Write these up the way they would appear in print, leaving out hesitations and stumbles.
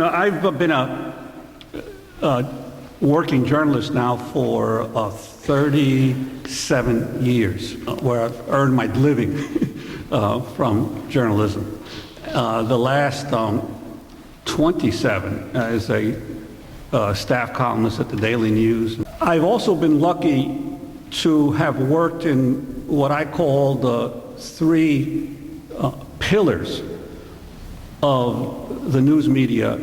I've been a working journalist now for 37 years, where I've earned my living from journalism. The last 27 as a staff columnist at the Daily News. I've also been lucky to have worked in what I call the three pillars of the news media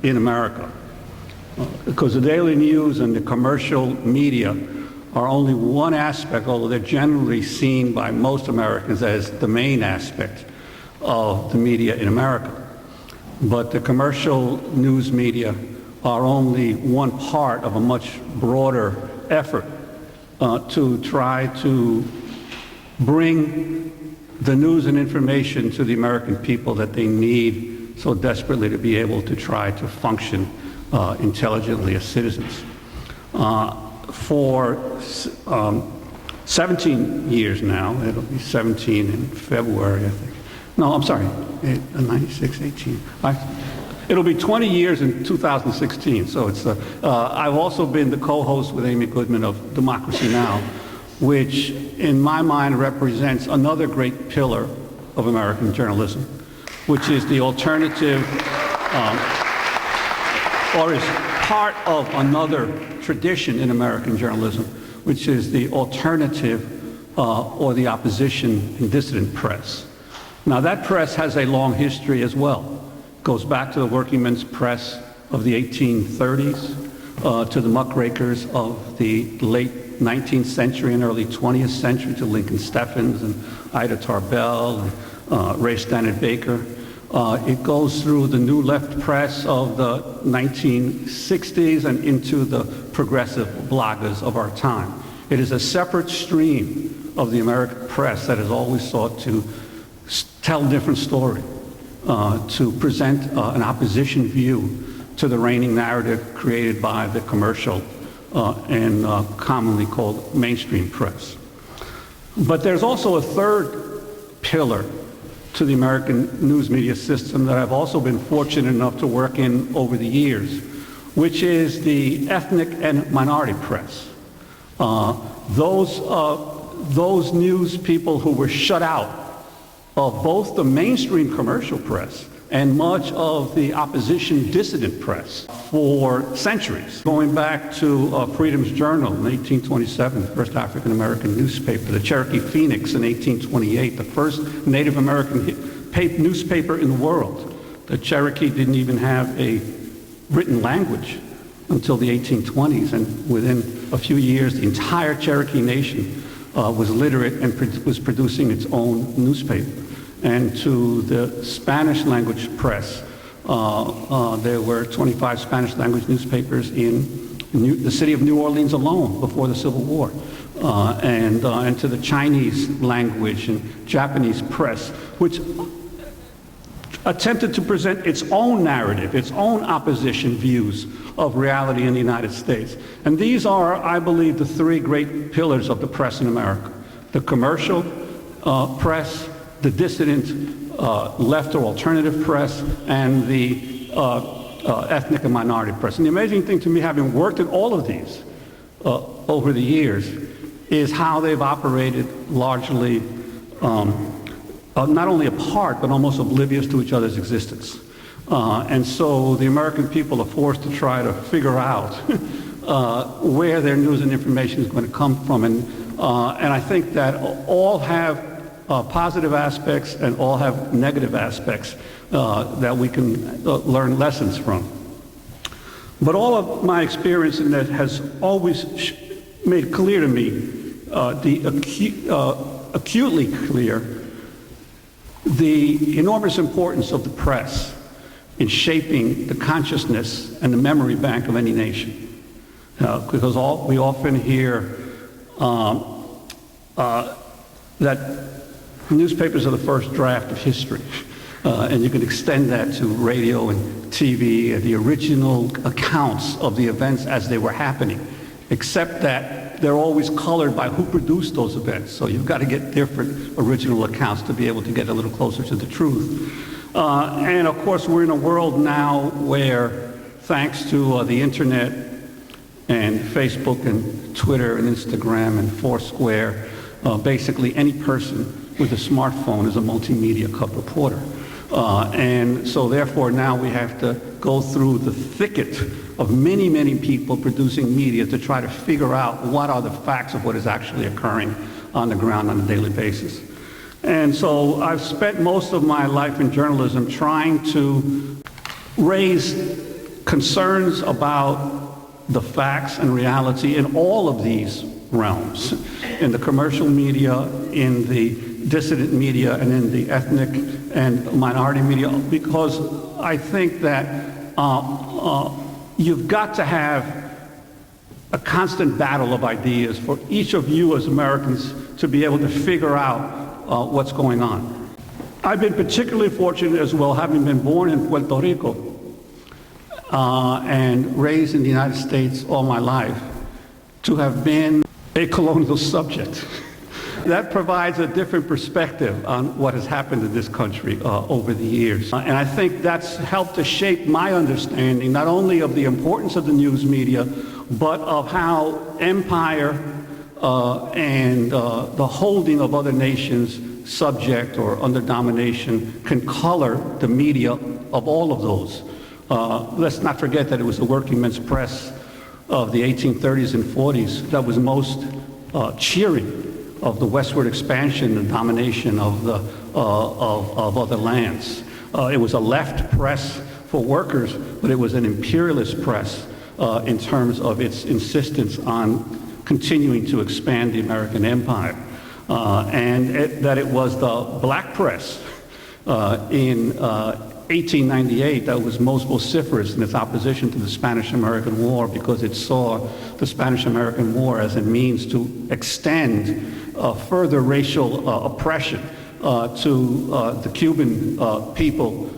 in America. Because the Daily News and the commercial media are only one aspect, although they're generally seen by most Americans as the main aspect of the media in America. But the commercial news media are only one part of a much broader effort to try to bring the news and information to the American people that they need so desperately to be able to try to function intelligently as citizens. For 17 years now, it'll be 17 in February, I think. No, I'm sorry, 96, 18. It'll be 20 years in 2016, so it's, I've also been the co-host with Amy Goodman of Democracy Now!, which in my mind represents another great pillar of American journalism, which is the alternative, or is part of another tradition in American journalism, which is the alternative or the opposition and dissident press. Now that press has a long history as well. It goes back to the working men's press of the 1830s, to the muckrakers of the late 19th century and early 20th century, to Lincoln Steffens and Ida Tarbell and Ray Stannard Baker. It goes through the new left press of the 1960s and into the progressive bloggers of our time. It is a separate stream of the American press that has always sought to tell a different story, to present an opposition view to the reigning narrative created by the commercial and commonly called mainstream press. But there's also a third pillar to the American news media system that I've also been fortunate enough to work in over the years, which is the ethnic and minority press. Those news people who were shut out of both the mainstream commercial press and much of the opposition dissident press for centuries. Going back to Freedom's Journal in 1827, the first African-American newspaper, the Cherokee Phoenix in 1828, the first Native American newspaper in the world. The Cherokee didn't even have a written language until the 1820s, and within a few years, the entire Cherokee Nation was literate and was producing its own newspaper. And to the Spanish language press, there were 25 Spanish language newspapers in the city of New Orleans alone before the Civil War. And to the Chinese language and Japanese press, which attempted to present its own narrative, its own opposition views of reality in the United States. And these are, I believe, the three great pillars of the press in America: the commercial press, the dissident left or alternative press, and the ethnic and minority press. And the amazing thing to me, having worked in all of these over the years, is how they've operated largely not only apart, but almost oblivious to each other's existence. And so the American people are forced to try to figure out where their news and information is going to come from. And I think that all have positive aspects and all have negative aspects that we can learn lessons from. But all of my experience in that has always made clear to me, acutely clear, the enormous importance of the press in shaping the consciousness and the memory bank of any nation. Because we often hear that newspapers are the first draft of history, and you can extend that to radio and TV and the original accounts of the events as they were happening, except that they're always colored by who produced those events. So you've got to get different original accounts to be able to get a little closer to the truth. And of course, we're in a world now where, thanks to the internet and Facebook and Twitter and Instagram and Foursquare, basically any person with a smartphone is a multimedia cub reporter. And so therefore now we have to go through the thicket of many, many people producing media to try to figure out what are the facts of what is actually occurring on the ground on a daily basis. And so I've spent most of my life in journalism trying to raise concerns about the facts and reality in all of these realms, in the commercial media, in the dissident media, and in the ethnic and minority media, because I think that you've got to have a constant battle of ideas for each of you as Americans to be able to figure out what's going on. I've been particularly fortunate as well, having been born in Puerto Rico and raised in the United States all my life, to have been a colonial subject. That provides a different perspective on what has happened in this country over the years. And I think that's helped to shape my understanding, not only of the importance of the news media, but of how empire and the holding of other nations subject or under domination can color the media of all of those. Let's not forget that it was the working men's press of the 1830s and 40s that was most cheering of the westward expansion and domination of other lands. It was a left press for workers, but it was an imperialist press in terms of its insistence on continuing to expand the American empire. That it was the black press in 1898 that was most vociferous in its opposition to the Spanish-American War, because it saw the Spanish-American War as a means to extend further racial oppression to the Cuban people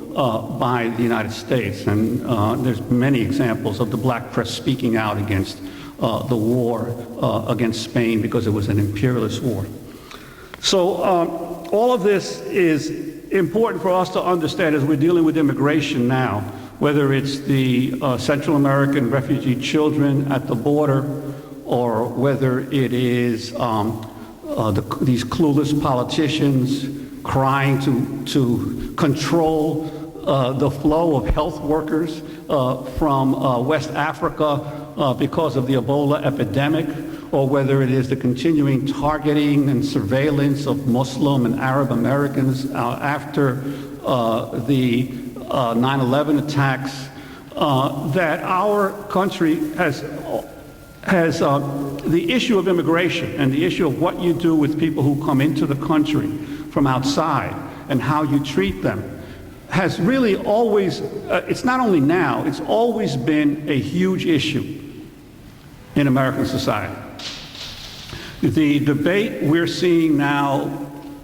by the United States. And there's many examples of the black press speaking out against the war against Spain, because it was an imperialist war. So all of this is important for us to understand as we're dealing with immigration now, whether it's the Central American refugee children at the border, or whether it is these clueless politicians crying to control the flow of health workers from West Africa because of the Ebola epidemic, or whether it is the continuing targeting and surveillance of Muslim and Arab Americans after the 9/11 attacks, that our country has the issue of immigration and the issue of what you do with people who come into the country from outside and how you treat them has really always, it's not only now, it's always been a huge issue in American society. The debate we're seeing now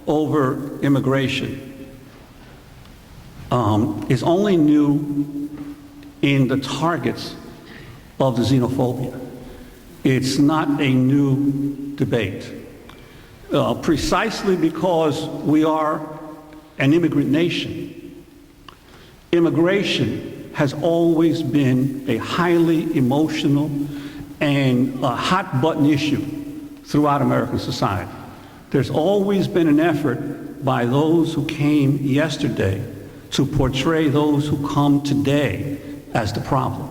over immigration is only new in the targets of the xenophobia. It's not a new debate, precisely because we are an immigrant nation. Immigration has always been a highly emotional and a hot-button issue throughout American society. There's always been an effort by those who came yesterday to portray those who come today as the problem.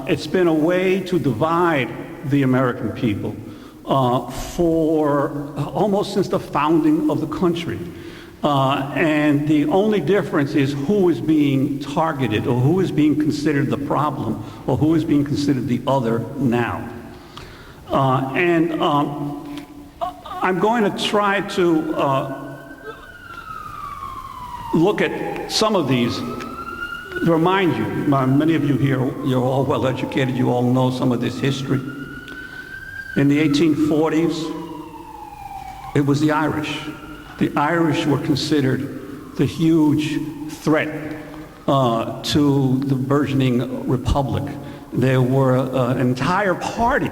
It's been a way to divide the American people for almost since the founding of the country. And the only difference is who is being targeted, or who is being considered the problem, or who is being considered the other now. I'm going to try to look at some of these to remind you. Many of you here, you're all well educated, you all know some of this history. In the 1840s, it was the Irish. The Irish were considered the huge threat to the burgeoning republic. There were an entire party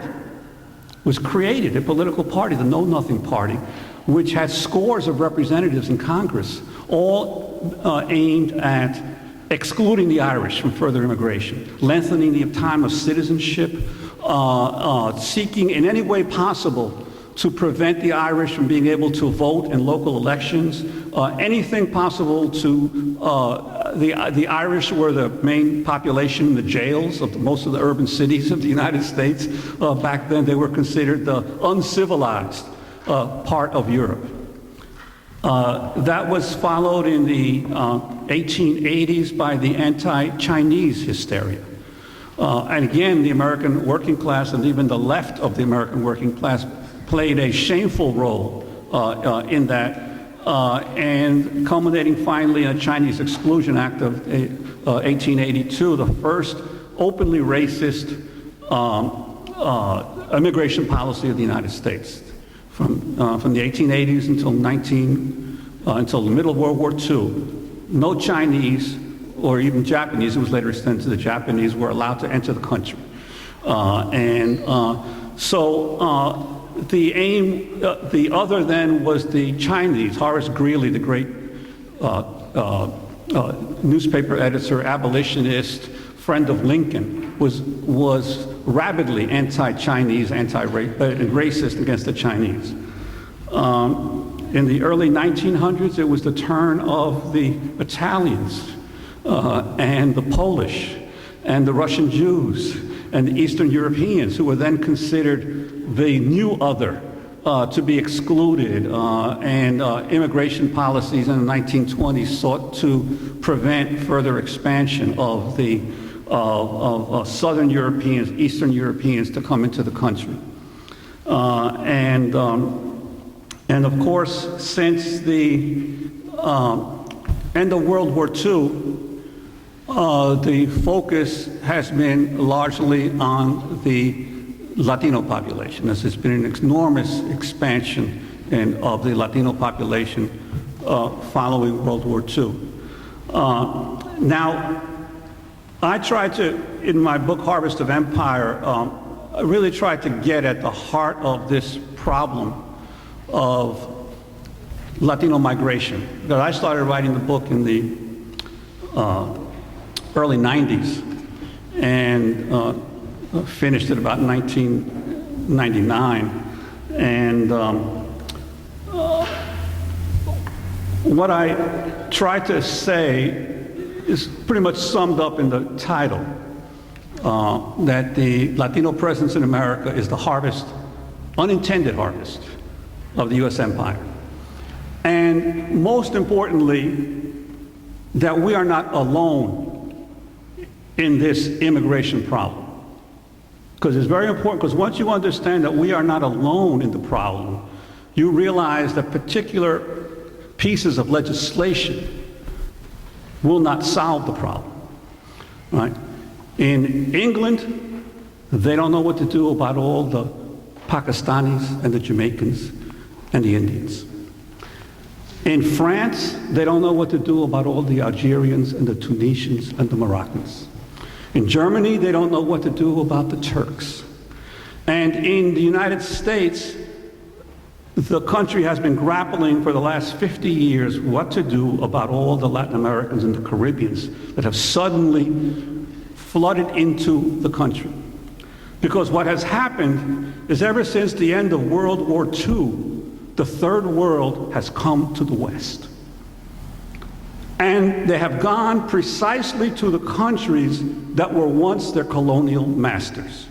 was created, a political party, the Know Nothing Party, which had scores of representatives in Congress, all aimed at excluding the Irish from further immigration, lengthening the time of citizenship, seeking in any way possible to prevent the Irish from being able to vote in local elections, anything possible to, the Irish were the main population in the jails of most of the urban cities of the United States. Back then they were considered the uncivilized part of Europe. That was followed in the 1880s by the anti-Chinese hysteria. And again, the American working class and even the left of the American working class played a shameful role in that, and culminating finally in a Chinese Exclusion Act of 1882, the first openly racist immigration policy of the United States. From the 1880s until the middle of World War II, no Chinese or even Japanese, it was later extended to the Japanese, were allowed to enter the country. The aim, the other then was the Chinese. Horace Greeley, the great newspaper editor, abolitionist, friend of Lincoln, was rabidly anti-Chinese, racist against the Chinese. In the early 1900s, it was the turn of the Italians and the Polish and the Russian Jews and the Eastern Europeans, who were then considered the new other to be excluded, and immigration policies in the 1920s sought to prevent further expansion of the Southern Europeans, Eastern Europeans to come into the country. And of course, since the end of World War II, the focus has been largely on the Latino population. There's been an enormous expansion of the Latino population following World War II. Now, I tried to, in my book, Harvest of Empire, I really tried to get at the heart of this problem of Latino migration. Because I started writing the book in the early 90s and finished it about 1999. And what I tried to say is pretty much summed up in the title, that the Latino presence in America is the harvest, unintended harvest, of the U.S. empire. And most importantly, that we are not alone in this immigration problem. Because it's very important, because once you understand that we are not alone in the problem, you realize that particular pieces of legislation will not solve the problem, right? In England, they don't know what to do about all the Pakistanis and the Jamaicans and the Indians. In France, they don't know what to do about all the Algerians and the Tunisians and the Moroccans. In Germany, they don't know what to do about the Turks. And in the United States, the country has been grappling for the last 50 years what to do about all the Latin Americans and the Caribbeans that have suddenly flooded into the country. Because what has happened is ever since the end of World War II, the third world has come to the West. And they have gone precisely to the countries that were once their colonial masters.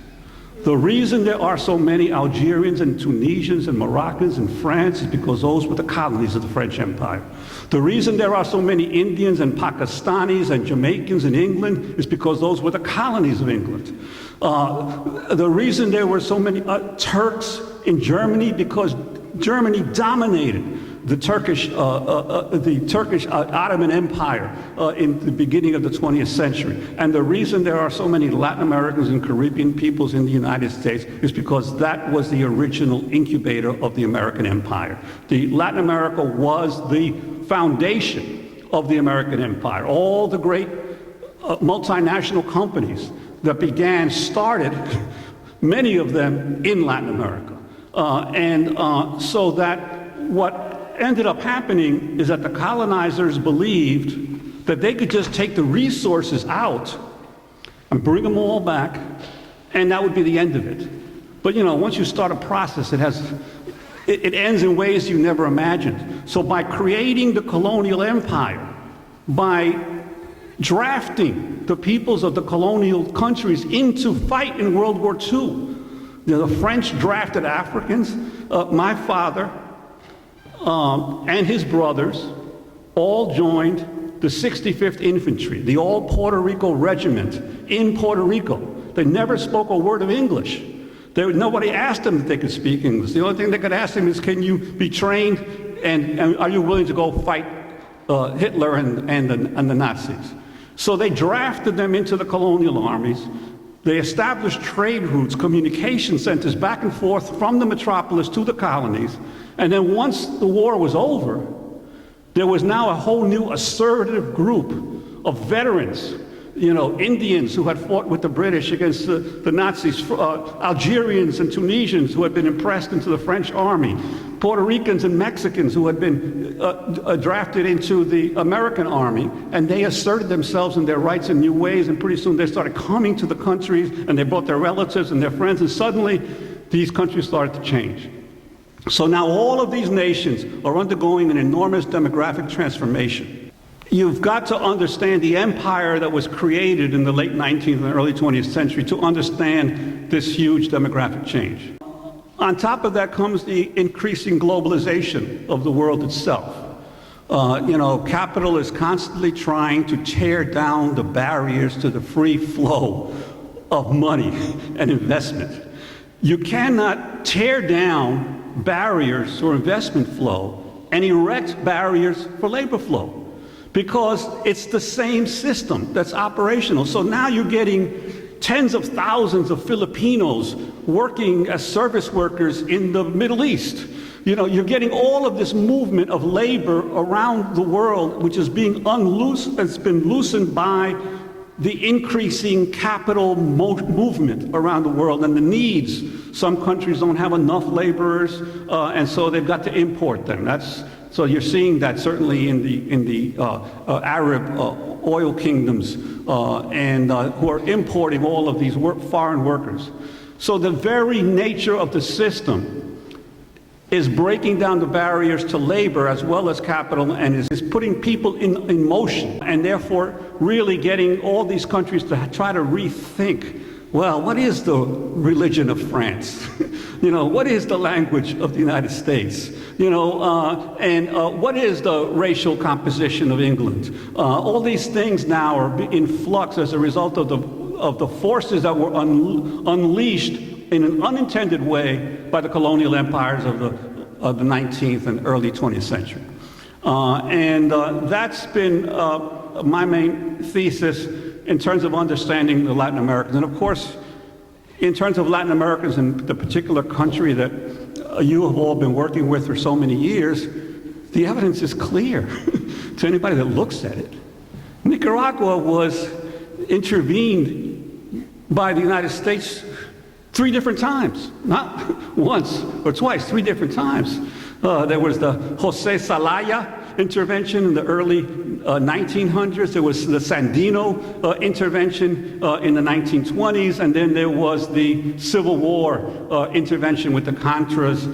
The reason there are so many Algerians and Tunisians and Moroccans in France is because those were the colonies of the French Empire. The reason there are so many Indians and Pakistanis and Jamaicans in England is because those were the colonies of England. The reason there were so many Turks in Germany because Germany dominated the Turkish Ottoman Empire in the beginning of the 20th century. And the reason there are so many Latin Americans and Caribbean peoples in the United States is because that was the original incubator of the American empire. The Latin America was the foundation of the American empire. All the great multinational companies that started, many of them in Latin America. So that what ended up happening is that the colonizers believed that they could just take the resources out and bring them all back, and that would be the end of it. But once you start a process, it ends in ways you never imagined. So by creating the colonial empire, by drafting the peoples of the colonial countries into fight in World War II, the French drafted Africans. My father and his brothers all joined the 65th Infantry, the All Puerto Rico Regiment in Puerto Rico. They never spoke a word of English. Nobody asked them if they could speak English. The only thing they could ask them is, can you be trained, and are you willing to go fight Hitler and the Nazis? So they drafted them into the colonial armies. They established trade routes, communication centers back and forth from the metropolis to the colonies. And then once the war was over, there was now a whole new assertive group of veterans, Indians who had fought with the British against the Nazis, Algerians and Tunisians who had been impressed into the French army, Puerto Ricans and Mexicans who had been drafted into the American army, and they asserted themselves and their rights in new ways, and pretty soon they started coming to the countries, and they brought their relatives and their friends, and suddenly these countries started to change. So now all of these nations are undergoing an enormous demographic transformation. You've got to understand the empire that was created in the late 19th and early 20th century to understand this huge demographic change. On top of that comes the increasing globalization of the world itself. Capital is constantly trying to tear down the barriers to the free flow of money and investment. You cannot tear down barriers for investment flow and erect barriers for labor flow, because it's the same system that's operational. So now you're getting tens of thousands of Filipinos working as service workers in the Middle East. You're getting all of this movement of labor around the world, which is being it's been loosened by the increasing capital movement around the world and the needs. Some countries don't have enough laborers, and so they've got to import them. So you're seeing that certainly in the Arab oil kingdoms, and who are importing all of these foreign workers. So the very nature of the system is breaking down the barriers to labor as well as capital, and is putting people in motion, and therefore really getting all these countries to try to rethink, well, what is the religion of France? What is the language of the United States? And what is the racial composition of England? All these things now are in flux as a result of the forces that were unleashed in an unintended way by the colonial empires of the 19th and early 20th century. That's been my main thesis in terms of understanding the Latin Americans. And of course, in terms of Latin Americans and the particular country that you have all been working with for so many years, the evidence is clear to anybody that looks at it. Nicaragua was intervened by the United States 3 different times, not once or twice, 3 different times. There was the Jose Zelaya intervention in the early 1900s. There was the Sandino intervention in the 1920s, and then there was the Civil War intervention with the Contras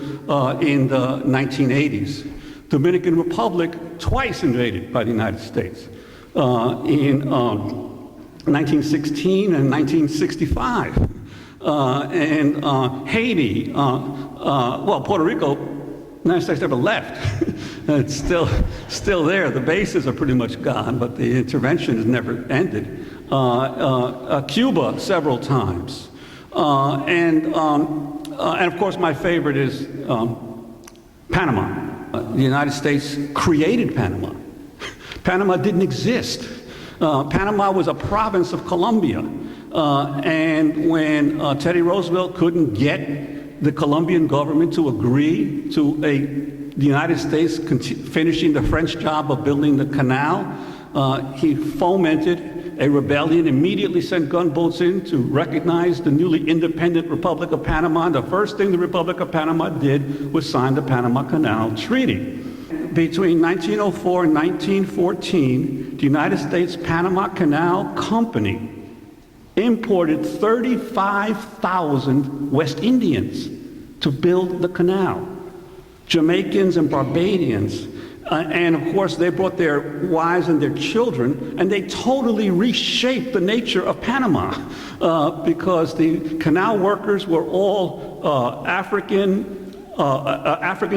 in the 1980s. Dominican Republic twice invaded by the United States in 1916 and 1965. Haiti, Puerto Rico, the United States never left. It's still there. The bases are pretty much gone, but the intervention has never ended. Cuba several times. And of course my favorite is Panama. The United States created Panama. Panama didn't exist. Panama was a province of Colombia. And when Teddy Roosevelt couldn't get the Colombian government to agree to the United States finishing the French job of building the canal, he fomented a rebellion, immediately sent gunboats in to recognize the newly independent Republic of Panama. The first thing the Republic of Panama did was sign the Panama Canal Treaty. Between 1904 and 1914, the United States Panama Canal Company imported 35,000 West Indians to build the canal. Jamaicans and Barbadians. And of course, they brought their wives and their children, and they totally reshaped the nature of Panama because the canal workers were all African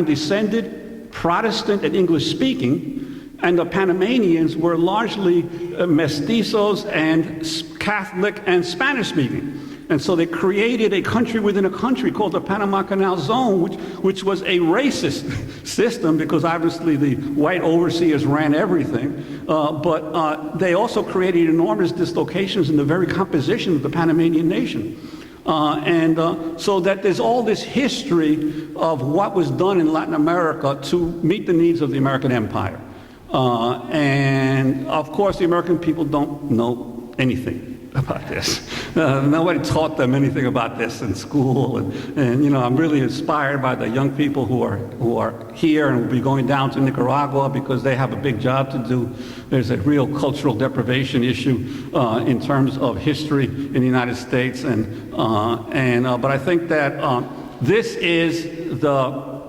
descended, Protestant and English speaking, and the Panamanians were largely mestizos and Catholic and Spanish speaking. And so they created a country within a country called the Panama Canal Zone, which was a racist system because obviously the white overseers ran everything. But they also created enormous dislocations in the very composition of the Panamanian nation. So that there's all this history of what was done in Latin America to meet the needs of the American empire. And of course, the American people don't know anything about this. Nobody taught them anything about this in school, and you know, I'm really inspired by the young people who are here and will be going down to Nicaragua because they have a big job to do. There's a real cultural deprivation issue in terms of history in the United States, but I think that this is the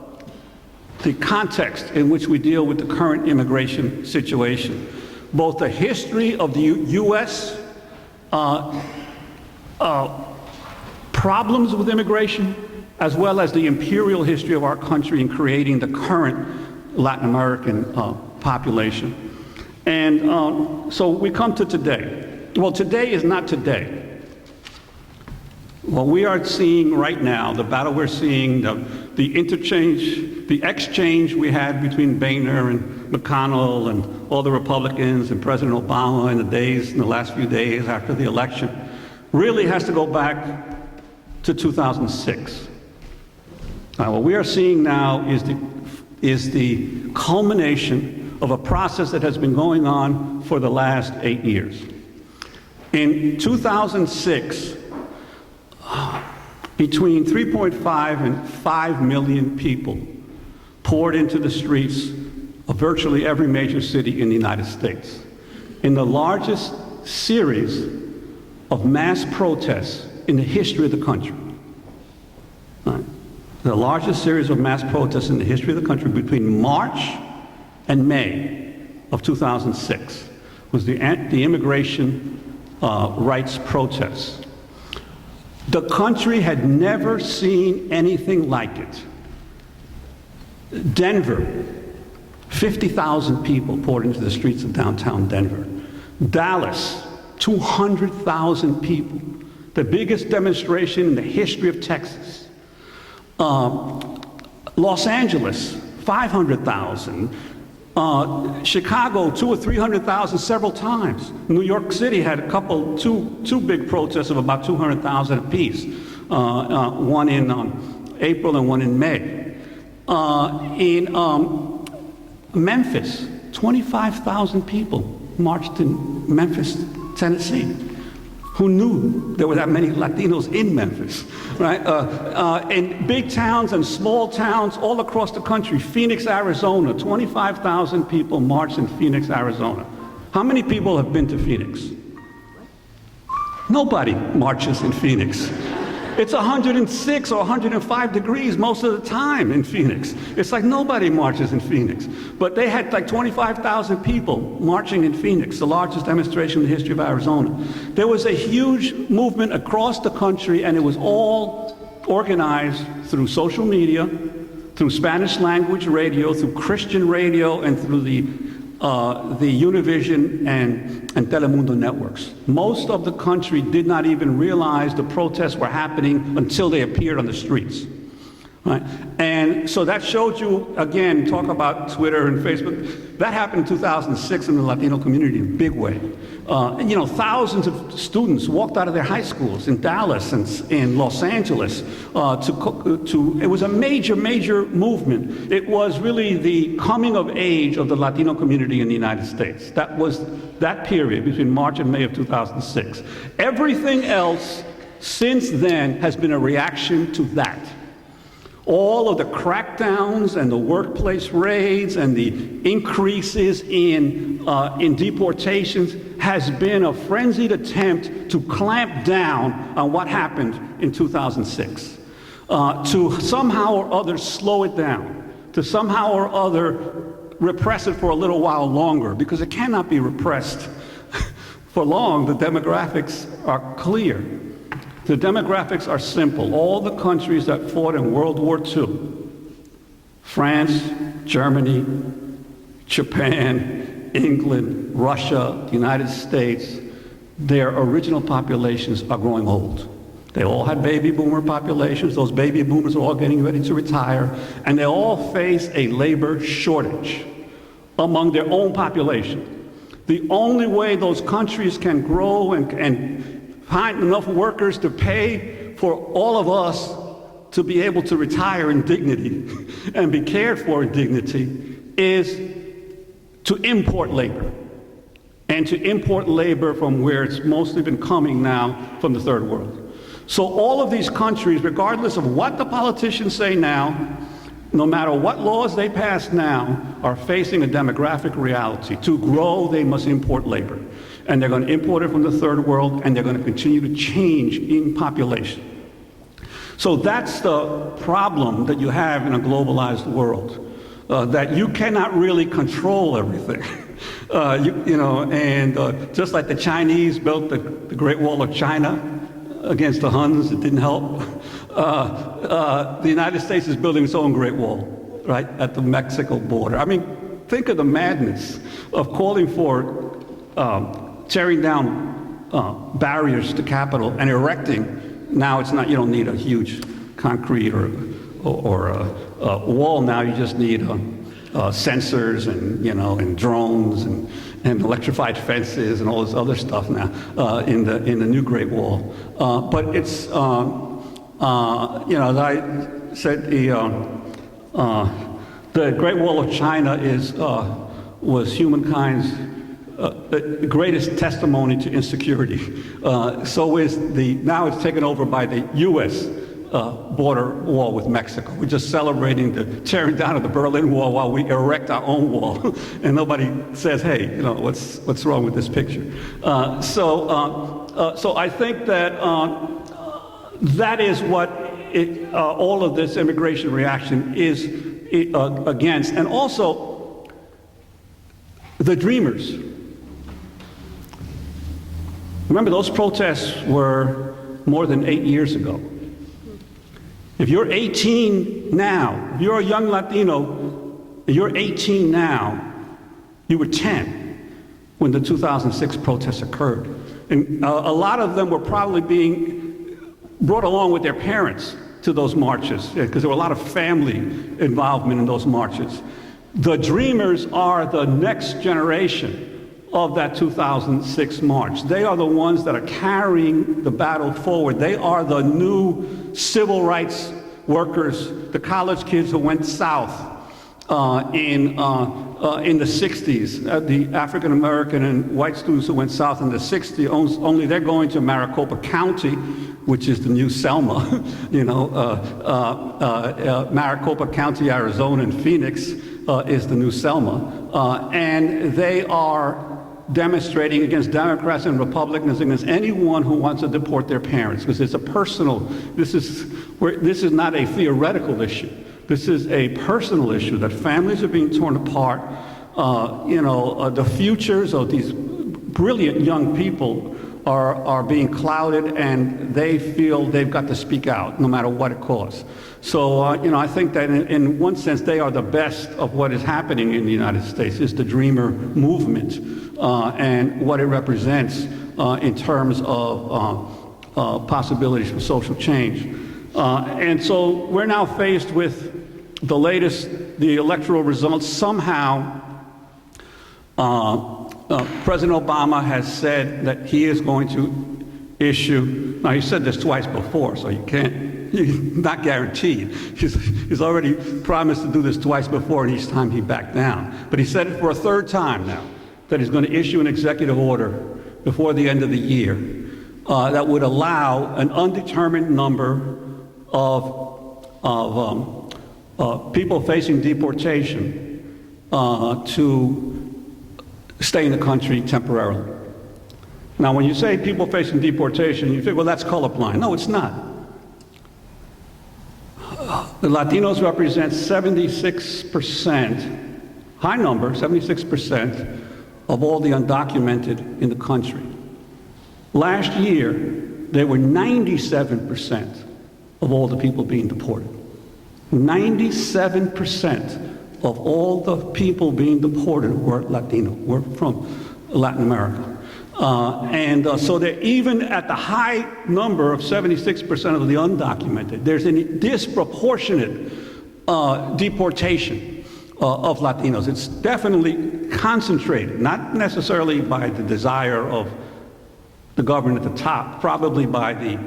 context in which we deal with the current immigration situation. Both the history of the U.S. Problems with immigration, as well as the imperial history of our country in creating the current Latin American population. And so we come to today. Well, today is not today. What we are seeing right now, the battle we're seeing, the exchange we had between Boehner and McConnell and all the Republicans and President Obama in the last few days after the election, really has to go back to 2006. What we are seeing now is the culmination of a process that has been going on for the last 8 years. In 2006, between 3.5 and 5 million people poured into the streets of virtually every major city in the United States in the largest series of mass protests in the history of the country. Right. The largest series of mass protests in the history of the country between March and May of 2006 was the immigration rights protests. The country had never seen anything like it. Denver, 50,000 people poured into the streets of downtown Denver. Dallas, 200,000 people, the biggest demonstration in the history of Texas. Los Angeles, 500,000. Chicago, 200,000 or 300,000 several times. New York City had two big protests of about 200,000 apiece, one in April and one in May. In Memphis, 25,000 people marched in Memphis, Tennessee. Who knew there were that many Latinos in Memphis, right? In big towns and small towns all across the country. Phoenix, Arizona, 25,000 people marched in Phoenix, Arizona. How many people have been to Phoenix? Nobody marches in Phoenix. It's 106 or 105 degrees most of the time in Phoenix. It's like nobody marches in Phoenix. But they had like 25,000 people marching in Phoenix, the largest demonstration in the history of Arizona. There was a huge movement across the country, and it was all organized through social media, through Spanish language radio, through Christian radio, and through the Univision and Telemundo networks. Most of the country did not even realize the protests were happening until they appeared on the streets. right? And so that showed you, again, talk about Twitter and Facebook. That happened in 2006 in the Latino community in a big way. And, thousands of students walked out of their high schools in Dallas and in Los Angeles it was a major, major movement. It was really the coming of age of the Latino community in the United States. That was that period between March and May of 2006. Everything else since then has been a reaction to that. All of the crackdowns and the workplace raids and the increases in deportations has been a frenzied attempt to clamp down on what happened in 2006, to somehow or other slow it down, to somehow or other repress it for a little while longer, because it cannot be repressed for long. The demographics are clear. The demographics are simple. All the countries that fought in World War II, France, Germany, Japan, England, Russia, the United States, their original populations are growing old. They all had baby boomer populations. Those baby boomers are all getting ready to retire, and they all face a labor shortage among their own population. The only way those countries can grow and find enough workers to pay for all of us to be able to retire in dignity and be cared for in dignity is to import labor, and to import labor from where it's mostly been coming now, from the third world. So all of these countries, regardless of what the politicians say now, no matter what laws they pass now, are facing a demographic reality. To grow, they must import labor. And they're going to import it from the third world, and they're going to continue to change in population. So that's the problem that you have in a globalized world, that you cannot really control everything. Just like the Chinese built the Great Wall of China against the Huns, it didn't help. The United States is building its own Great Wall, right, at the Mexico border. I mean, think of the madness of calling for tearing down barriers to capital and erecting. Now it's not, you don't need a huge concrete or a wall now. You just need sensors and drones and electrified fences and all this other stuff now in the new Great Wall. But it's as I said, the Great Wall of China was humankind's the greatest testimony to insecurity. So is now it's taken over by the U.S. Border wall with Mexico. We're just celebrating the tearing down of the Berlin Wall while we erect our own wall, and nobody says, "Hey, what's wrong with this picture?" So I think that that is what all of this immigration reaction is against, and also the dreamers. Remember, those protests were more than 8 years ago. If you're 18 now, if you're a young Latino, you're 18 now, you were 10 when the 2006 protests occurred. And a lot of them were probably being brought along with their parents to those marches, because there were a lot of family involvement in those marches. The dreamers are the next generation of that 2006 march. They are the ones that are carrying the battle forward. They are the new civil rights workers, the college kids who went south in the 60s, the African American and white students who went south in the 60s, only they're going to Maricopa County, which is the new Selma, Maricopa County, Arizona, and Phoenix is the new Selma. And they are demonstrating against Democrats and Republicans, against anyone who wants to deport their parents, because it's a personal, this is not a theoretical issue. This is a personal issue, that families are being torn apart. The futures of these brilliant young people are being clouded, and they feel they've got to speak out no matter what it costs. So, I think that in one sense, they are the best of what is happening in the United States, is the Dreamer movement and what it represents in terms of possibilities for social change. And so we're now faced with the electoral results. Somehow, President Obama has said that he is going to issue, now he said this twice before, so you can't, not guaranteed. He's already promised to do this twice before, and each time he backed down. But he said it for a third time now, that he's going to issue an executive order before the end of the year that would allow an undetermined number of people facing deportation to stay in the country temporarily. Now, when you say people facing deportation, you think, well, that's colorblind. No, it's not. The Latinos represent 76%, high number, 76% of all the undocumented in the country. Last year, they were 97% of all the people being deported. 97% of all the people being deported were Latino, were from Latin America. So they're even at the high number of 76% of the undocumented, there's a disproportionate deportation of Latinos. It's definitely concentrated, not necessarily by the desire of the government at the top, probably by the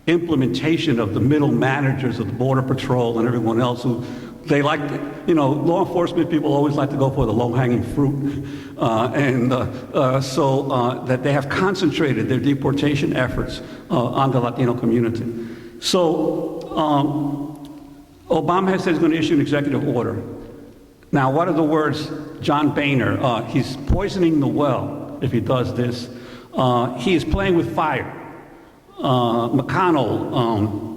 implementation of the middle managers of the Border Patrol and everyone else who they like, law enforcement people always like to go for the low-hanging fruit, so that they have concentrated their deportation efforts on the Latino community. So Obama has said he's going to issue an executive order. Now, what are the words? John Boehner, he's poisoning the well if he does this. He is playing with fire. McConnell,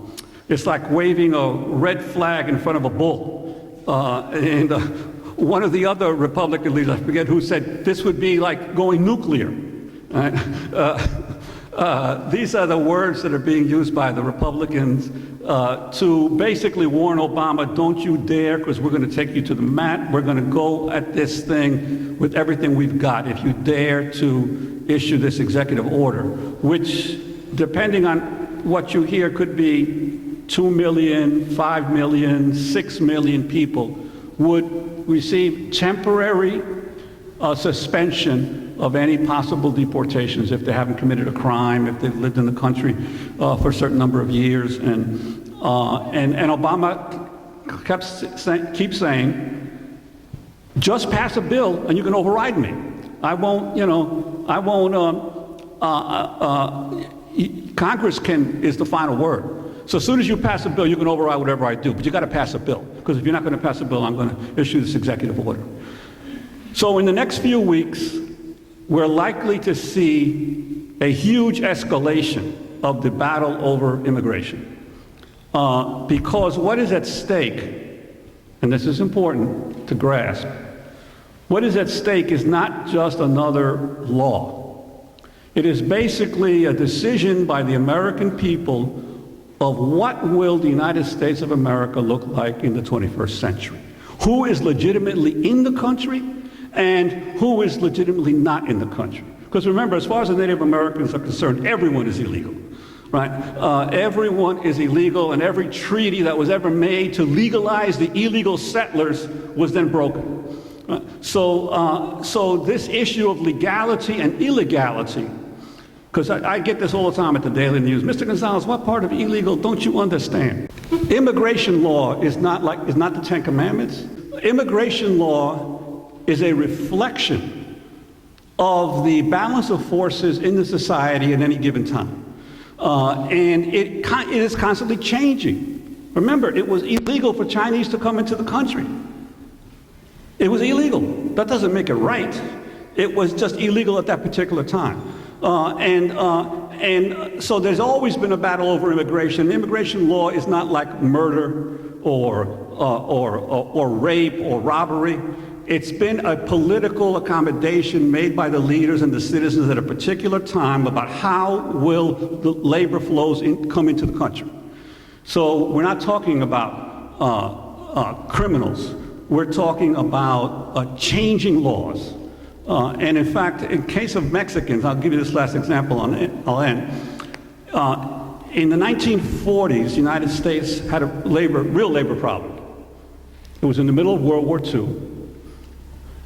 it's like waving a red flag in front of a bull. One of the other Republican leaders, I forget who, said this would be like going nuclear. These are the words that are being used by the Republicans to basically warn Obama, don't you dare, because we're going to take you to the mat. We're going to go at this thing with everything we've got if you dare to issue this executive order, which, depending on what you hear, could be 2 million, 5 million, 6 million people would receive temporary suspension of any possible deportations if they haven't committed a crime, if they've lived in the country for a certain number of years. And Obama keeps saying, just pass a bill and you can override me. Congress is the final word. So as soon as you pass a bill, you can override whatever I do, but you got to pass a bill, because if you're not going to pass a bill, I'm going to issue this executive order. So in the next few weeks, we're likely to see a huge escalation of the battle over immigration, because what is at stake, and this is important to grasp, what is at stake is not just another law. It is basically a decision by the American people of what will the United States of America look like in the 21st century. Who is legitimately in the country and who is legitimately not in the country. Because remember, as far as the Native Americans are concerned, everyone is illegal, right? Everyone is illegal, and every treaty that was ever made to legalize the illegal settlers was then broken. So this issue of legality and illegality, because I get this all the time at the Daily News. Mr. Gonzalez, what part of illegal don't you understand? Immigration law is not the Ten Commandments. Immigration law is a reflection of the balance of forces in the society at any given time. And it is constantly changing. Remember, it was illegal for Chinese to come into the country. It was illegal. That doesn't make it right. It was just illegal at that particular time. And so there's always been a battle over immigration. Immigration law is not like murder or rape or robbery. It's been a political accommodation made by the leaders and the citizens at a particular time about how will the labor flows come into the country. So we're not talking about criminals. We're talking about changing laws. And in fact, in case of Mexicans, I'll give you this last example, I'll end. In the 1940s, the United States had a real labor problem. It was in the middle of World War II,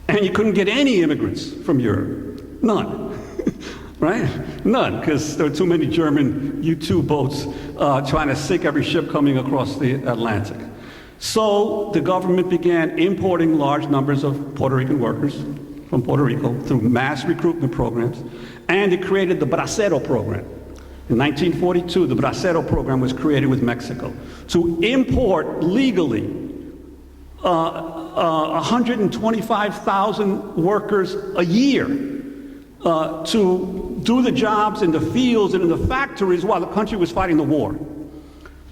and you couldn't get any immigrants from Europe. None. Right? None, because there were too many German U-2 boats trying to sink every ship coming across the Atlantic. So the government began importing large numbers of Puerto Rican workers from Puerto Rico through mass recruitment programs, and it created the Bracero program. In 1942, the Bracero program was created with Mexico to import legally 125,000 workers a year to do the jobs in the fields and in the factories while the country was fighting the war.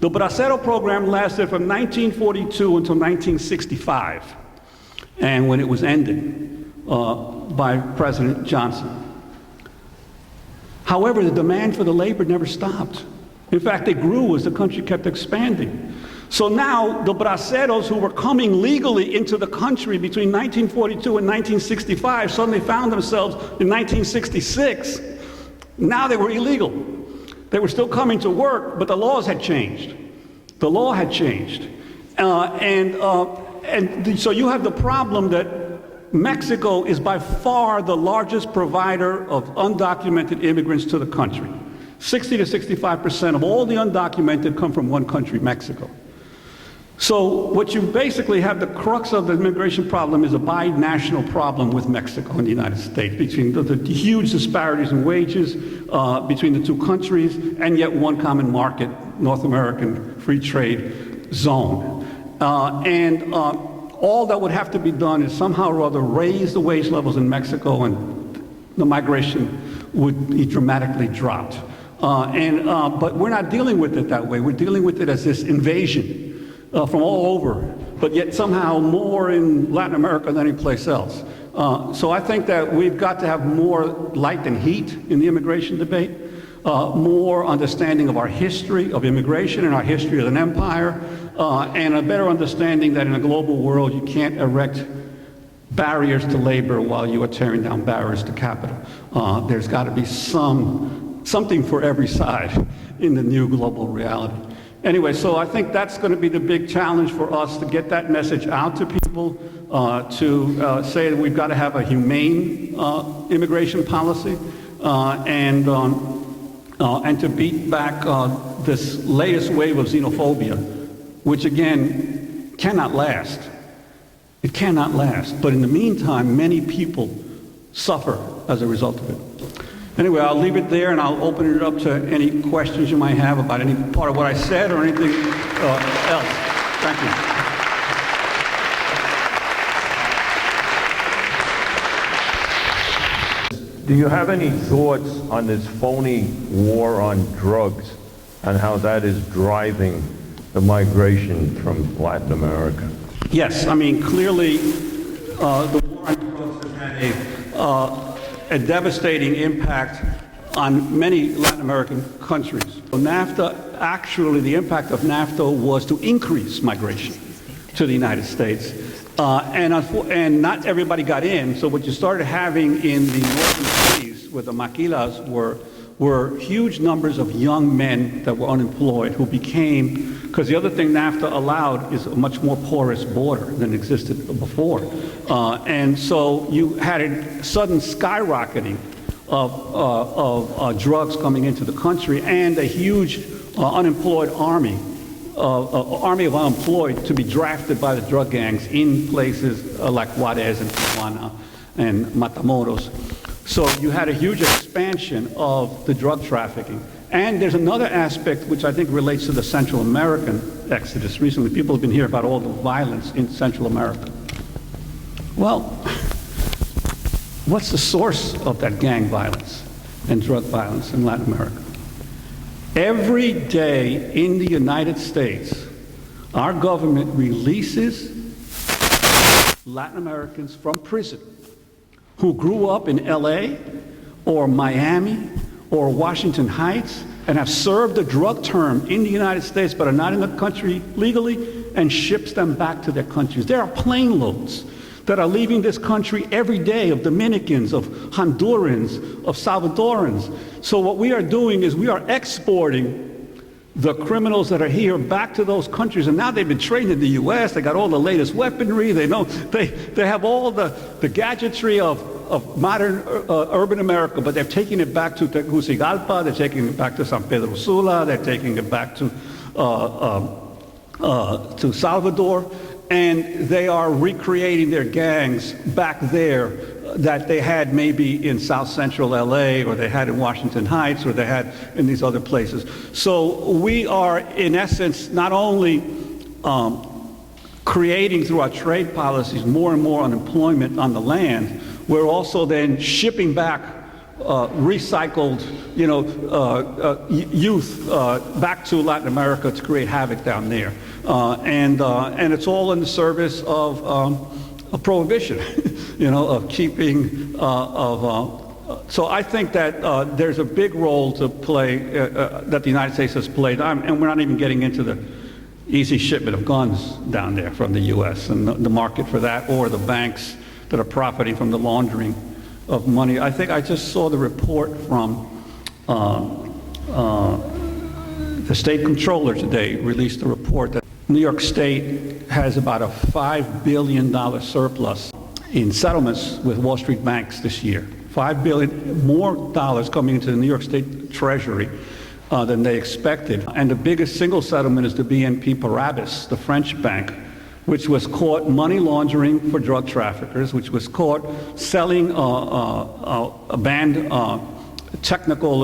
The Bracero program lasted from 1942 until 1965, and when it was ended by President Johnson. However, the demand for the labor never stopped. In fact, it grew as the country kept expanding. So now the braceros who were coming legally into the country between 1942 and 1965 suddenly found themselves in 1966. Now they were illegal. They were still coming to work, but the laws had changed. The law had changed. So you have the problem that Mexico is by far the largest provider of undocumented immigrants to the country. 60 to 65% of all the undocumented come from one country, Mexico. So what you basically have, the crux of the immigration problem is a binational problem with Mexico and the United States, between the huge disparities in wages between the two countries, and yet one common market, North American free trade zone. All that would have to be done is somehow or other raise the wage levels in Mexico, and the migration would be dramatically dropped. But we're not dealing with it that way. We're dealing with it as this invasion from all over, but yet somehow more in Latin America than any place else. So I think that we've got to have more light than heat in the immigration debate, more understanding of our history of immigration and our history as an empire, and a better understanding that in a global world you can't erect barriers to labor while you are tearing down barriers to capital. There's got to be something for every side in the new global reality. Anyway, so I think that's going to be the big challenge for us, to get that message out to people, to say that we've got to have a humane immigration policy, and to beat back this latest wave of xenophobia, which again cannot last. It cannot last. But in the meantime, many people suffer as a result of it. Anyway, I'll leave it there, and I'll open it up to any questions you might have about any part of what I said or anything else. Thank you. Do you have any thoughts on this phony war on drugs and how that is driving the migration from Latin America? Yes, I mean, clearly the war on drugs has had a devastating impact on many Latin American countries. So NAFTA, actually the impact of NAFTA was to increase migration to the United States. And not everybody got in, so what you started having in the northern cities with the maquilas were huge numbers of young men that were unemployed who became, because the other thing NAFTA allowed is a much more porous border than existed before. And so you had a sudden skyrocketing of drugs coming into the country, and a huge unemployed army of unemployed to be drafted by the drug gangs in places like Juarez and Tijuana and Matamoros. So you had a huge expansion of the drug trafficking. And there's another aspect which I think relates to the Central American exodus. Recently, people have been hearing about all the violence in Central America. Well, what's the source of that gang violence and drug violence in Latin America? Every day in the United States, our government releases Latin Americans from prison who grew up in LA or Miami or Washington Heights and have served a drug term in the United States but are not in the country legally, and ships them back to their countries. There are plane loads that are leaving this country every day of Dominicans, of Hondurans, of Salvadorans. So what we are doing is we are exporting the criminals that are here back to those countries, and now they've been trained in the U.S. They got all the latest weaponry. They know they have all the gadgetry of modern urban America, but they're taking it back to Tegucigalpa. They're taking it back to San Pedro Sula. They're taking it back to Salvador, and they are recreating their gangs back there that they had maybe in South Central LA, or they had in Washington Heights, or they had in these other places. So we are, in essence, not only creating through our trade policies more and more unemployment on the land, we're also then shipping back recycled, youth back to Latin America to create havoc down there, and it's all in the service of prohibition, of keeping so I think that there's a big role to play that the United States has played, and we're not even getting into the easy shipment of guns down there from the U.S. and the market for that, or the banks that are profiting from the laundering of money. I think I just saw the report from the state comptroller today released a report that New York State has about a $5 billion surplus in settlements with Wall Street banks this year. $5 billion more dollars coming into the New York State Treasury than they expected. And the biggest single settlement is the BNP Paribas, the French bank, which was caught money laundering for drug traffickers, which was caught selling a banned technical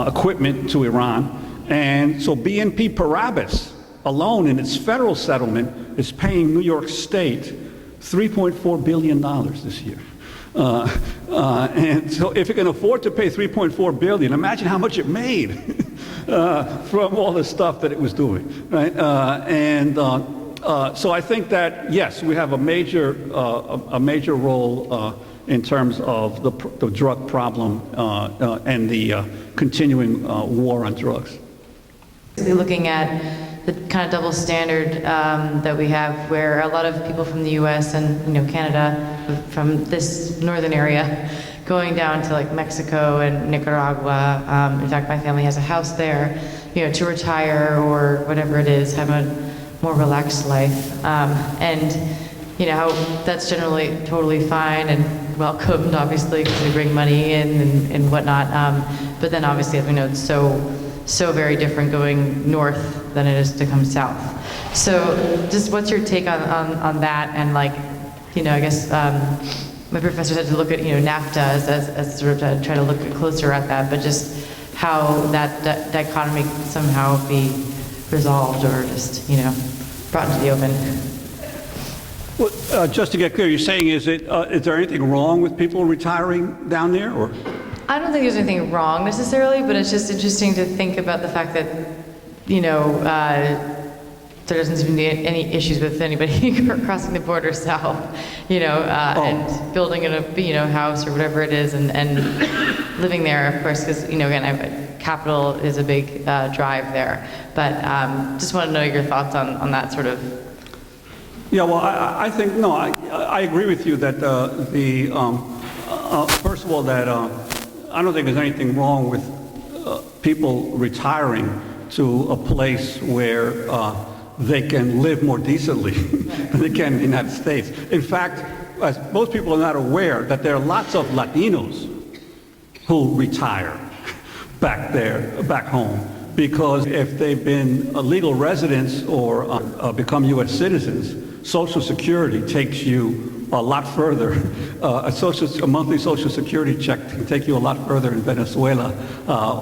equipment to Iran. And so BNP Paribas alone in its federal settlement is paying New York State $3.4 billion this year. And so if it can afford to pay $3.4 billion, imagine how much it made from all the stuff that it was doing, right? So I think that, yes, we have a major role in terms of the drug problem and the continuing war on drugs. Looking at the kind of double standard that we have, where a lot of people from the U.S. and Canada, from this northern area, going down to like Mexico and Nicaragua. In fact, my family has a house there, to retire or whatever it is, have a more relaxed life, and how that's generally totally fine and welcomed, obviously, because they bring money in and whatnot. But then, obviously, as we know, it's so very different going north than it is to come south. So just what's your take on that? And I guess my professor said to look at NAFTA as sort of to try to look closer at that, but just how that dichotomy somehow be resolved or just brought into the open. Well, just to get clear, you're saying is there anything wrong with people retiring down there, or? I don't think there's anything wrong necessarily, but it's just interesting to think about the fact that, there doesn't seem to be any issues with anybody crossing the border south, and building in a house or whatever it is, and living there, of course, because, again, capital is a big drive there. But just want to know your thoughts on that sort of. Yeah, well, I think, no, I agree with you that first of all, that I don't think there's anything wrong with people retiring to a place where they can live more decently than they can in the United States. In fact, as most people are not aware, that there are lots of Latinos who retire back home, because if they've been legal residents or become U.S. citizens, Social Security takes you a lot further. A monthly Social Security check can take you a lot further in Venezuela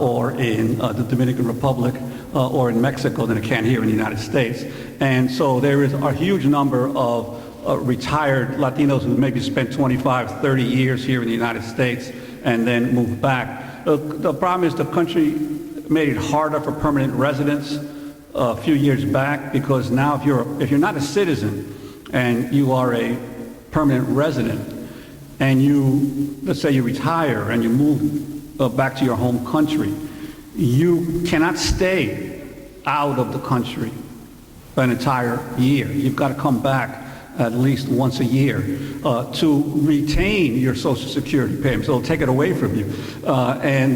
or in the Dominican Republic or in Mexico than it can here in the United States. And so there is a huge number of retired Latinos who maybe spent 25, 30 years here in the United States and then moved back. The problem is the country made it harder for permanent residents a few years back, because now if you're not a citizen and you are a permanent resident and let's say you retire and you move back to your home country, you cannot stay out of the country an entire year. You've got to come back at least once a year to retain your Social Security payments. They'll take it away from you. I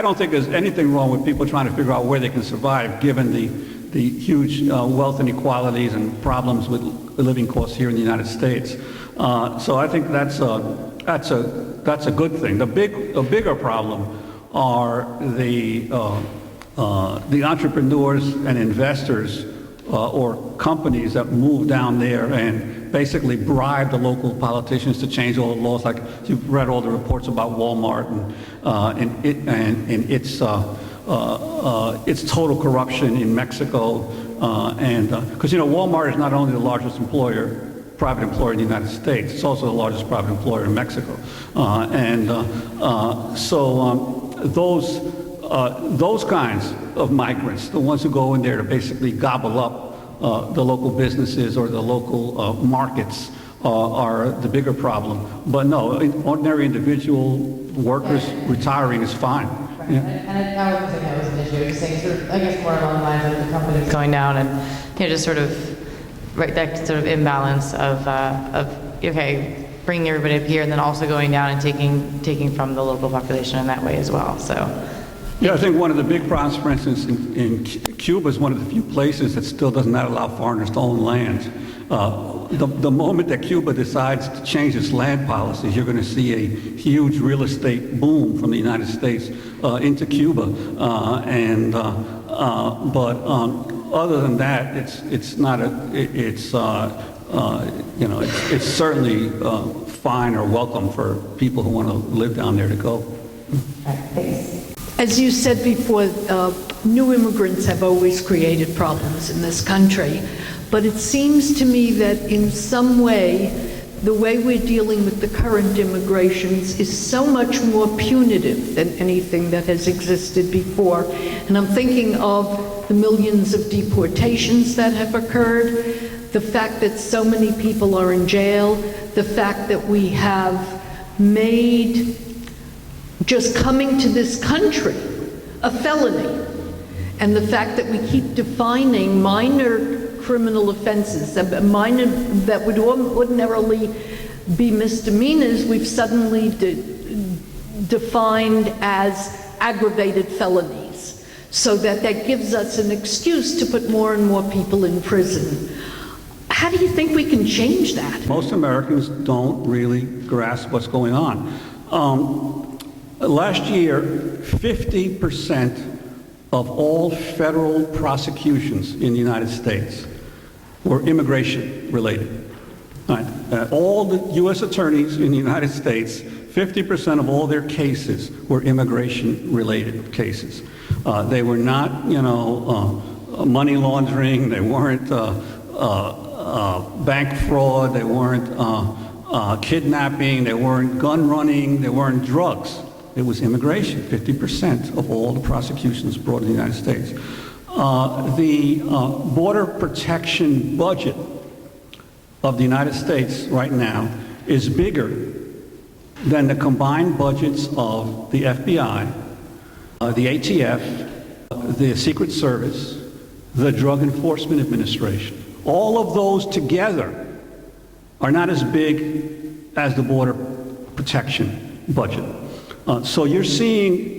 don't think there's anything wrong with people trying to figure out where they can survive given the huge wealth inequalities and problems with living costs here in the United States. So I think that's a good thing. A bigger problem are the entrepreneurs and investors or companies that move down there and basically bribe the local politicians to change all the laws. Like you've read all the reports about Walmart and its total corruption in Mexico, because Walmart is not only the largest private employer in the United States, it's also the largest private employer in Mexico, those kinds of migrants, the ones who go in there to basically gobble up the local businesses or the local markets, are the bigger problem. But no, ordinary individual workers retiring is fine. Right. Yeah. And I wouldn't think that was an issue. Just saying, sort of, I guess more along the lines of the companies going down and just sort of that sort of imbalance of okay, bringing everybody up here and then also going down and taking from the local population in that way as well. So. Yeah, I think one of the big problems, for instance, in Cuba is one of the few places that still does not allow foreigners to own land. The moment that Cuba decides to change its land policies, you're going to see a huge real estate boom from the United States into Cuba. But other than that, it's certainly fine or welcome for people who want to live down there to go. All right, thanks. As you said before, new immigrants have always created problems in this country, but it seems to me that in some way, the way we're dealing with the current immigrations is so much more punitive than anything that has existed before. And I'm thinking of the millions of deportations that have occurred, the fact that so many people are in jail, the fact that we have made just coming to this country a felony, and the fact that we keep defining minor criminal offenses, minor that would ordinarily be misdemeanors, we've suddenly defined as aggravated felonies, so that gives us an excuse to put more and more people in prison. How do you think we can change that? Most Americans don't really grasp what's going on. Last year, 50% of all federal prosecutions in the United States were immigration related. All the U.S. attorneys in the United States, 50% of all their cases were immigration related cases. They were not, money laundering, they weren't bank fraud, they weren't kidnapping, they weren't gun running, they weren't drugs. It was immigration, 50% of all the prosecutions brought in the United States. The border protection budget of the United States right now is bigger than the combined budgets of the FBI, the ATF, the Secret Service, the Drug Enforcement Administration. All of those together are not as big as the border protection budget. So you're seeing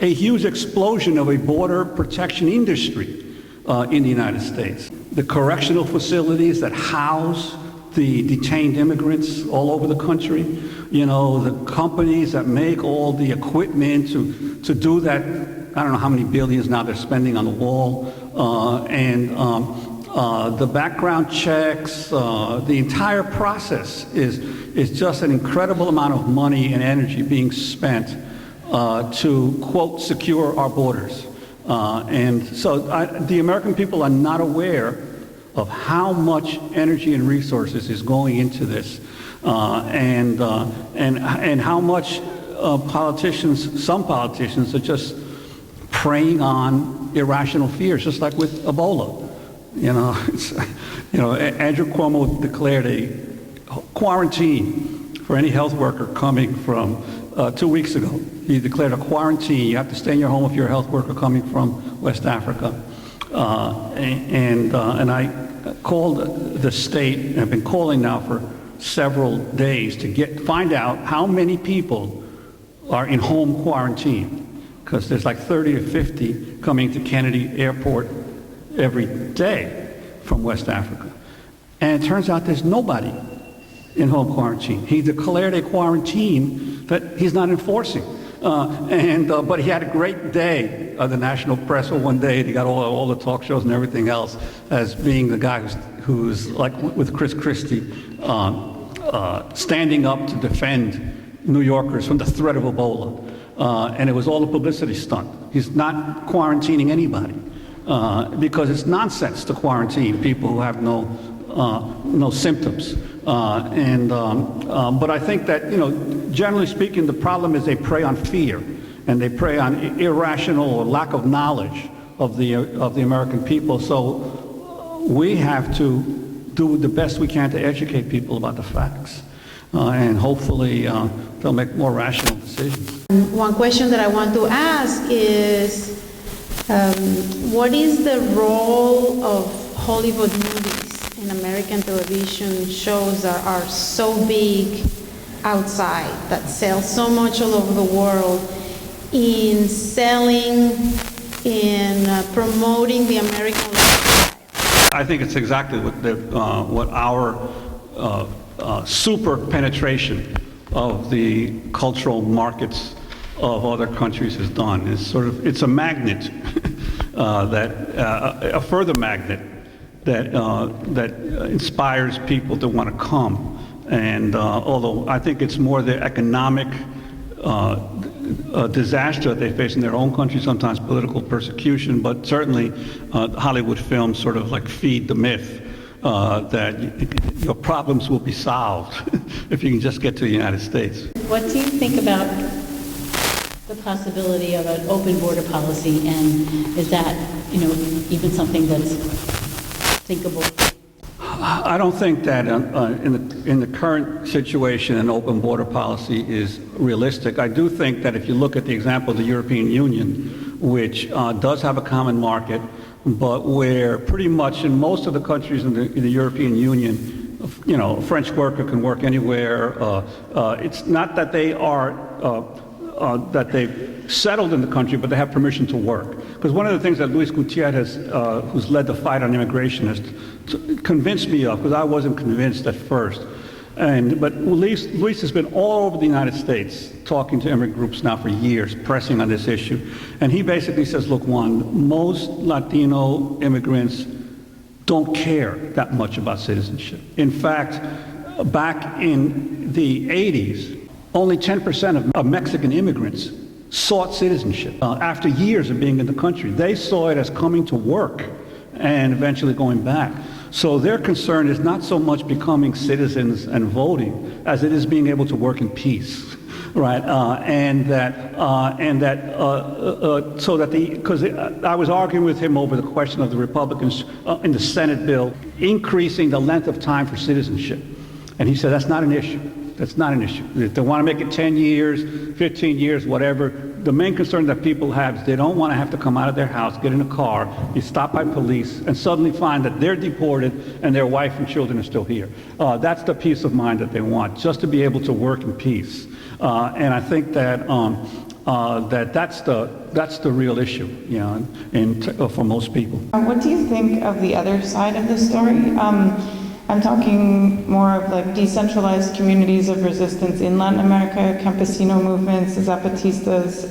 a huge explosion of a border protection industry in the United States. The correctional facilities that house the detained immigrants all over the country, the companies that make all the equipment to do that, I don't know how many billions now they're spending on the wall, the background checks, the entire process is just an incredible amount of money and energy being spent to, quote, secure our borders. And so the American people are not aware of how much energy and resources is going into this, and how much some politicians are just preying on irrational fears, just like with Ebola. Andrew Cuomo declared a quarantine for any health worker coming from 2 weeks ago. He declared a quarantine. You have to stay in your home if you're a health worker coming from West Africa. And called the state, and have been calling now for several days to find out how many people are in home quarantine, because there's like 30 to 50 coming to Kennedy Airport every day from West Africa. And it turns out there's nobody in home quarantine. He declared a quarantine that he's not enforcing. But he had a great day. The national press one day, he got all the talk shows and everything else as being the guy who's like with Chris Christie, standing up to defend New Yorkers from the threat of Ebola. And it was all a publicity stunt. He's not quarantining anybody because it's nonsense to quarantine people who have no symptoms. But I think that, generally speaking, the problem is they prey on fear, and they prey on irrational or lack of knowledge of the American people. So we have to do the best we can to educate people about the facts, and hopefully they'll make more rational decisions. One question that I want to ask is, what is the role of Hollywood movies in American television shows that are so big outside, that sell so much all over the world, in selling, in promoting the American lifestyle? I think it's exactly what our super penetration of the cultural markets of other countries has done. It's a magnet, a further magnet that inspires people to want to come. And although I think it's more the economic disaster that they face in their own country, sometimes political persecution, but certainly Hollywood films sort of like feed the myth that your problems will be solved if you can just get to the United States. What do you think about the possibility of an open border policy, and is that, even something that's thinkable? I don't think that in the current situation an open border policy is realistic. I do think that if you look at the example of the European Union, which does have a common market, but where pretty much in most of the countries in the European Union, a French worker can work anywhere. It's not that they are that they've settled in the country, but they have permission to work. Because one of the things that Luis Gutierrez, who's led the fight on immigration, has convinced me of, because I wasn't convinced at first. But Luis has been all over the United States talking to immigrant groups now for years, pressing on this issue. And he basically says, look, Juan, most Latino immigrants don't care that much about citizenship. In fact, back in the 80s, only 10% of Mexican immigrants sought citizenship after years of being in the country. They saw it as coming to work and eventually going back. So their concern is not so much becoming citizens and voting as it is being able to work in peace, right? Because I was arguing with him over the question of the Republicans in the Senate bill increasing the length of time for citizenship, and he said that's not an issue. That's not an issue. If they want to make it 10 years, 15 years, whatever, the main concern that people have is they don't want to have to come out of their house, get in a car, be stopped by police, and suddenly find that they're deported and their wife and children are still here. That's the peace of mind that they want, just to be able to work in peace. And I think that that's the real issue, for most people. What do you think of the other side of the story? I'm talking more of like decentralized communities of resistance in Latin America, campesino movements, Zapatistas,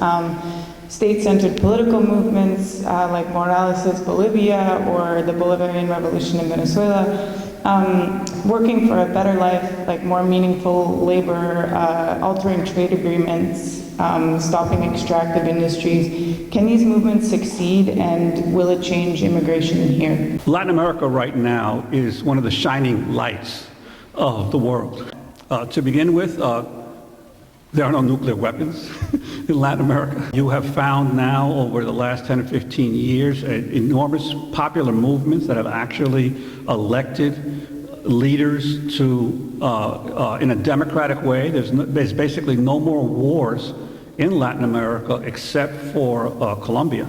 state-centered political movements like Morales' Bolivia or the Bolivarian Revolution in Venezuela, working for a better life, like more meaningful labor, altering trade agreements, stopping extractive industries. Can these movements succeed, and will it change immigration in here? Latin America right now is one of the shining lights of the world. To begin with, there are no nuclear weapons in Latin America. You have found now over the last 10 or 15 years enormous popular movements that have actually elected leaders to, in a democratic way. There's basically no more wars in Latin America except for Colombia.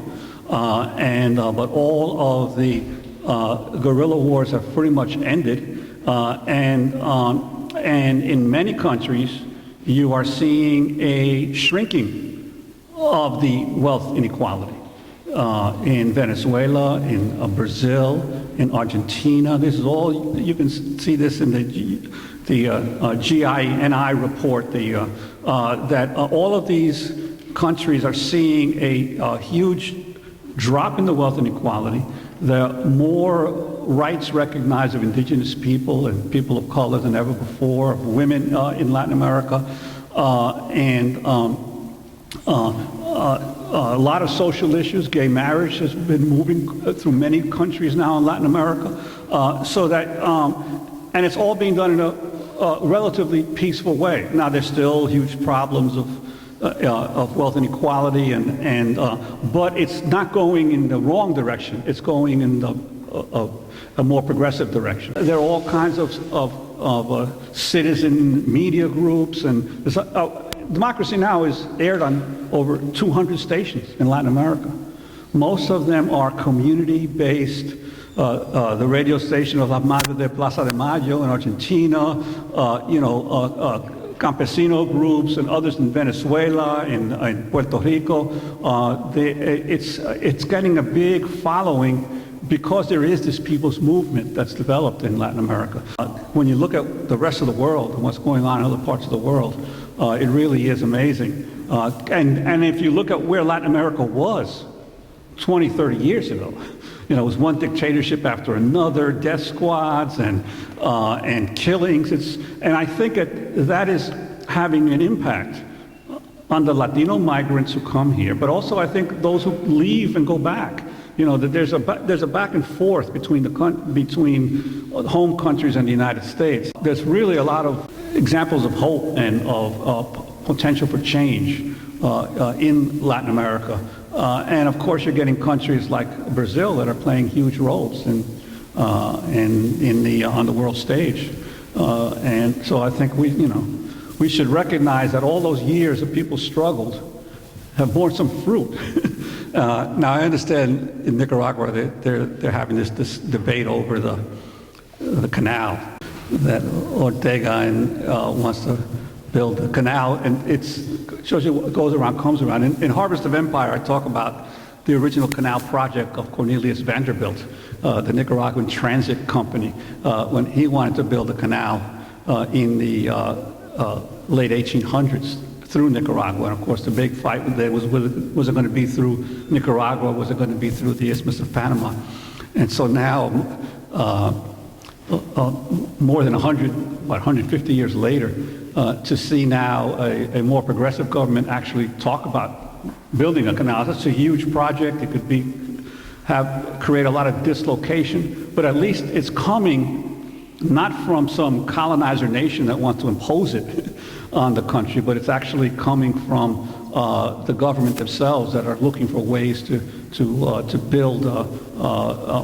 But all of the guerrilla wars have pretty much ended, and in many countries, you are seeing a shrinking of the wealth inequality. In Venezuela, in Brazil, in Argentina, this is all, you can see this in the GINI report, that all of these countries are seeing a huge drop in the wealth inequality. There are more rights recognized of indigenous people and people of color than ever before, of women in Latin America, and a lot of social issues. Gay marriage has been moving through many countries now in Latin America, and it's all being done in a relatively peaceful way. Now, there's still huge problems of wealth inequality, but it's not going in the wrong direction. It's going in a more progressive direction. There are all kinds of citizen media groups, and Democracy Now! Is aired on over 200 stations in Latin America. Most of them are community-based. The radio station of La Madre de Plaza de Mayo in Argentina, campesino groups and others in Venezuela, in Puerto Rico. It's getting a big following because there is this people's movement that's developed in Latin America. When you look at the rest of the world and what's going on in other parts of the world, it really is amazing. And if you look at where Latin America was 20, 30 years ago, it was one dictatorship after another, death squads and killings. And I think that is having an impact on the Latino migrants who come here, but also I think those who leave and go back. That there's a back and forth between home countries and the United States. There's really a lot of examples of hope and of potential for change in Latin America. And of course, you're getting countries like Brazil that are playing huge roles on the world stage. And so I think we should recognize that all those years that people struggled have borne some fruit. Now I understand in Nicaragua they're having this debate over the canal, that Ortega wants to build a canal, and it shows you what goes around comes around. In Harvest of Empire, I talk about the original canal project of Cornelius Vanderbilt, the Nicaraguan transit company, when he wanted to build a canal in the late 1800s through Nicaragua. And of course, the big fight there was it going to be through Nicaragua? Was it going to be through the Isthmus of Panama? And so now, more than 150 years later, to see now a more progressive government actually talk about building a canal. That's a huge project. It could create a lot of dislocation, but at least it's coming not from some colonizer nation that wants to impose it on the country, but it's actually coming from the government themselves that are looking for ways to build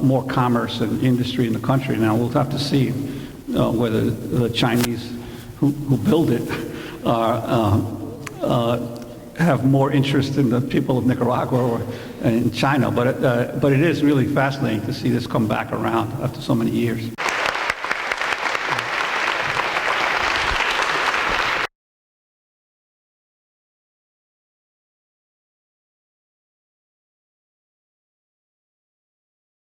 more commerce and industry in the country. Now we'll have to see whether the Chinese who build it have more interest in the people of Nicaragua or in China. But it is really fascinating to see this come back around after so many years.